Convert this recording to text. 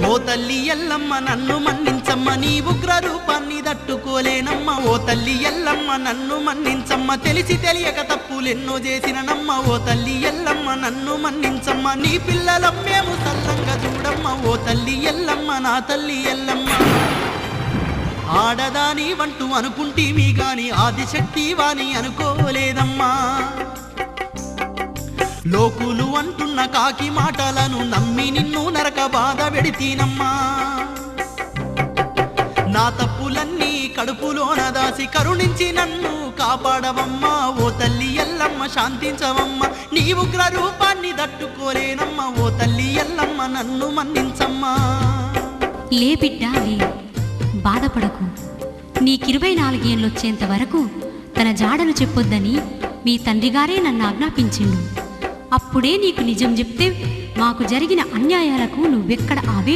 ఓ తల్లి ఎల్లమ్మ నన్ను మన్నించమ్మ, నీ ఉగ్ర రూపాన్ని తట్టుకోలేనమ్మ. ఓ తల్లి ఎల్లమ్మ నన్ను మన్నించమ్మ, తెలిసి తెలియక తప్పులెన్నో చేసిననమ్మ. ఓ తల్లి ఎల్లమ్మ నన్ను మన్నించమ్మ, నీ పిల్లలం మేము సల్లంగా చూడమ్మ. ఓ తల్లి ఎల్లమ్మ నా తల్లి ఎల్లమ్మ. ఆడదాని వంటూ అనుకుంటీవి గాని ఆదిశక్తి వాని అనుకోలేదమ్మా. లోకులు అంటున్న కాకి మాటలను నమ్మి నిన్ను నరక బాధ పెడితీనమ్మా. నా తప్పులన్నీ కడుపులోన దాసి కరుణించి నన్ను కాపాడవమ్మా. ఓ తల్లి ఎల్లమ్మ శాంతించవమ్మ, నీ ఉగ్ర రూపాన్ని తట్టుకోలేనమ్మా. ఓ తల్లి ఎల్లమ్మ నన్ను మన్నించమ్మా. లే బిడ్డా లే, బాధపడకు. నీకు24 ఏళ్ళొచ్చేంత వరకు తన జాడను చెప్పొద్దని మీ తండ్రిగారే నన్ను ఆజ్ఞాపించిండు. అప్పుడే నీకు నిజం చెప్తే మాకు జరిగిన అన్యాయాలకు నువ్వెక్కడ ఆవేశ